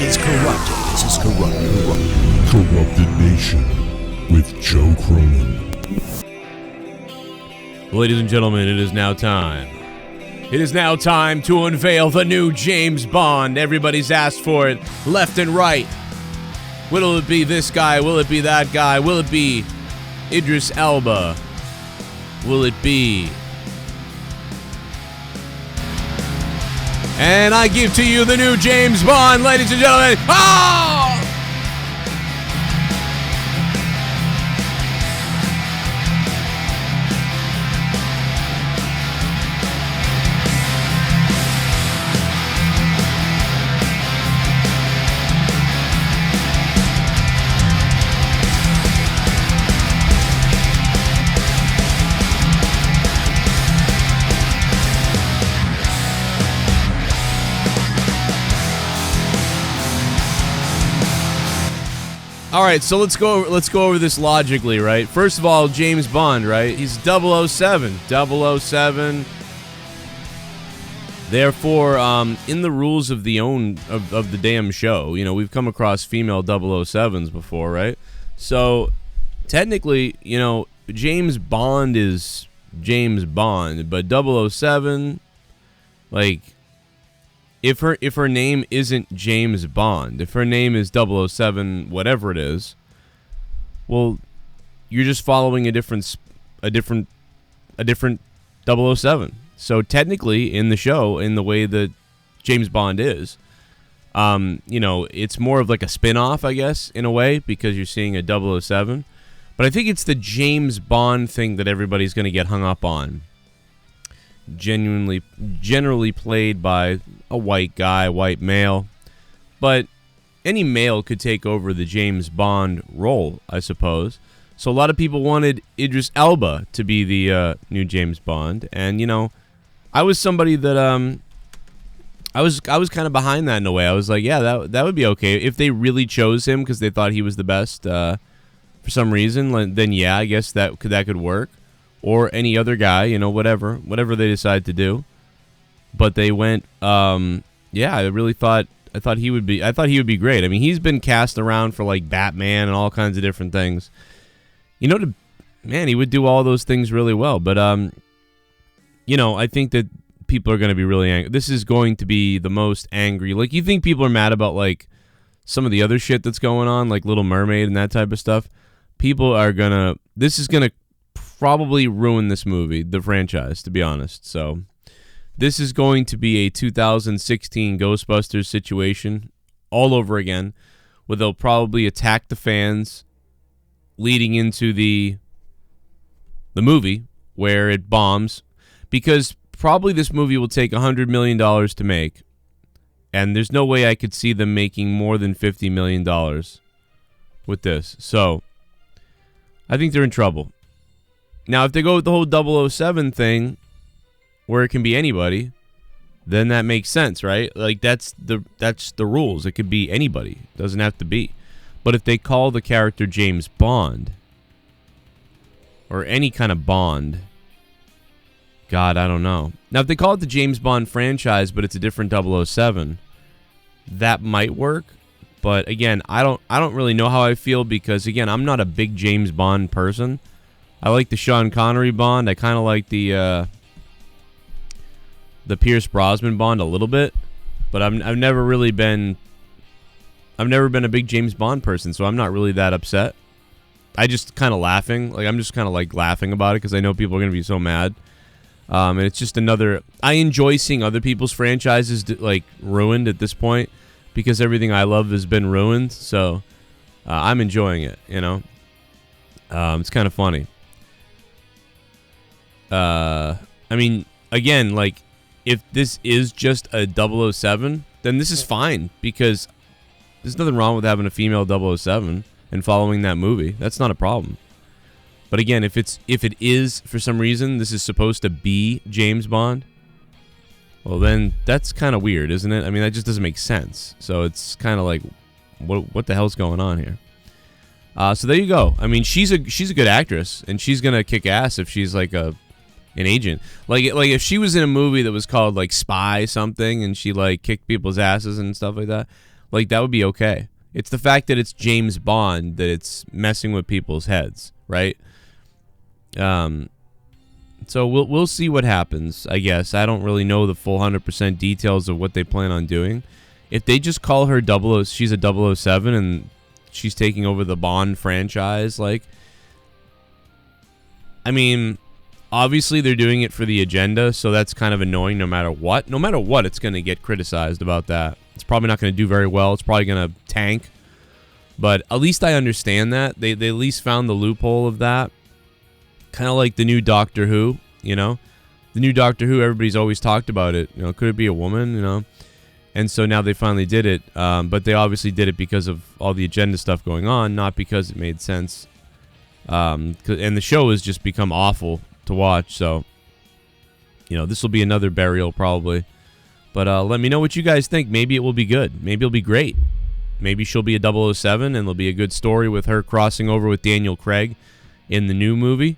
is corrupted. This is corrupted. Corrupted Nation with Joe Cronin. Ladies and gentlemen, it is now time. It is now time to unveil the new James Bond. Everybody's asked for it, left and right. Will it be this guy? Will it be that guy? Will it be Idris Elba? Will it be... And I give to you the new James Bond, ladies and gentlemen. Oh! All right, so let's go over this logically, right? First of all, James Bond, right? He's 007. 007. Therefore, in the rules of the of the damn show, you know, we've come across female 007s before, right? So, technically, you know, James Bond is James Bond, but 007, like... If her name isn't James Bond, if her name is 007, whatever it is, well, you're just following a different 007. So technically, in the show, in the way that James Bond is, you know, it's more of like a spin-off, I guess, in a way, because you're seeing a 007. But I think it's the James Bond thing that everybody's going to get hung up on. Generally played by a white guy, white male, but any male could take over the James Bond role, I suppose. So a lot of people wanted Idris Elba to be the new James Bond, and you know, I was somebody that I was kind of behind that in a way. I was like, yeah, that would be okay if they really chose him because they thought he was the best for some reason. Then yeah, I guess that could work. Or any other guy, you know, whatever they decide to do. But they went, yeah, I thought he would be great. I mean, he's been cast around for like Batman and all kinds of different things. You know, he would do all those things really well. But, you know, I think that people are going to be really angry. This is going to be the most angry. Like, you think people are mad about like some of the other shit that's going on, like Little Mermaid and that type of stuff. This is going to probably ruin this movie, the franchise, to be honest. So this is going to be a 2016 Ghostbusters situation all over again, where they'll probably attack the fans leading into the movie where it bombs, because probably this movie will take $100 million to make, and there's no way I could see them making more than $50 million with this. So I think they're in trouble. Now, if they go with the whole 007 thing, where it can be anybody, then that makes sense, right? Like, that's the rules. It could be anybody. It doesn't have to be. But if they call the character James Bond, or any kind of Bond, God, I don't know. Now, if they call it the James Bond franchise, but it's a different 007, that might work. But again, I don't really know how I feel, because again, I'm not a big James Bond person. I like the Sean Connery Bond. I kind of like the Pierce Brosnan Bond a little bit, but I've never been a big James Bond person, so I'm not really that upset. I just kind of laughing, like I'm just kind of like laughing about it because I know people are gonna be so mad. And it's just another. I enjoy seeing other people's franchises like ruined at this point, because everything I love has been ruined. So I'm enjoying it. You know, it's kind of funny. I mean, again, like, if this is just a 007, then this is fine, because there's nothing wrong with having a female 007 and following that movie. That's not a problem. But again, if it is, for some reason, this is supposed to be James Bond, well, then that's kind of weird, isn't it? I mean, that just doesn't make sense. So it's kind of like, what the hell's going on here? So there you go. I mean, she's a good actress, and she's gonna kick ass if she's like an agent. Like if she was in a movie that was called like Spy something, and she like kicked people's asses and stuff like that. Like, that would be okay. It's the fact that it's James Bond that it's messing with people's heads, right? So we'll see what happens, I guess. I don't really know the full 100% details of what they plan on doing. If they just call her she's a 007 and she's taking over the Bond franchise, like, I mean, obviously they're doing it for the agenda, so that's kind of annoying no matter what. No matter what, it's going to get criticized about that. It's probably not going to do very well. It's probably going to tank. But at least I understand that. They at least found the loophole of that. Kind of like the new Doctor Who, you know? The new Doctor Who, everybody's always talked about it. You know, could it be a woman, you know? And so now they finally did it. But they obviously did it because of all the agenda stuff going on, not because it made sense. And the show has just become awful to watch. So, you know, this will be another burial probably. But let me know what you guys think. Maybe it will be good. Maybe it'll be great. Maybe she'll be a 007 and there'll be a good story with her crossing over with Daniel Craig in the new movie.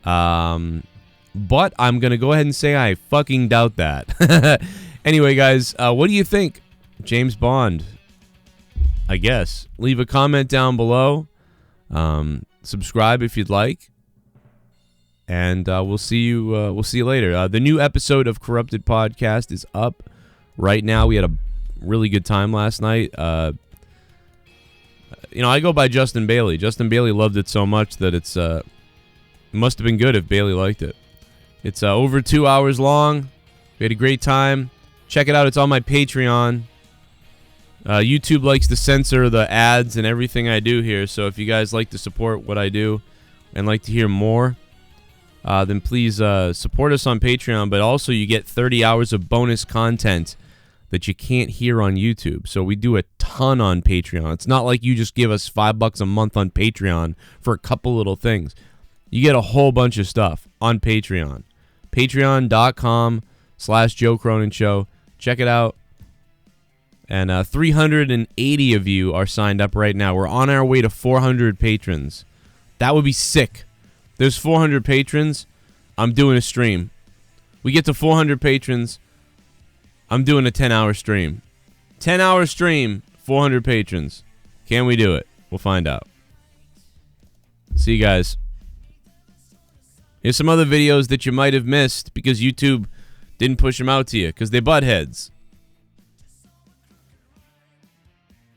But I'm going to go ahead and say I fucking doubt that. Anyway, guys, what do you think? James Bond, I guess. Leave a comment down below. Subscribe if you'd like. And we'll see you later. The new episode of Corrupted Podcast is up right now. We had a really good time last night. You know, I go by Justin Bailey. Justin Bailey loved it so much that it must have been good if Bailey liked it. It's over 2 hours long. We had a great time. Check it out. It's on my Patreon. YouTube likes to censor the ads and everything I do here. So if you guys like to support what I do and like to hear more, then please support us on Patreon. But also you get 30 hours of bonus content that you can't hear on YouTube. So we do a ton on Patreon. It's not like you just give us $5 a month on Patreon for a couple little things. You get a whole bunch of stuff on Patreon. Patreon.com/Joe Cronin Show. Check it out. And 380 of you are signed up right now. We're on our way to 400 patrons. That would be sick. There's 400 patrons. I'm doing a stream. We get to 400 patrons. I'm doing a 10-hour stream. 10-hour stream, 400 patrons. Can we do it? We'll find out. See you guys. Here's some other videos that you might have missed because YouTube didn't push them out to you because they butt heads.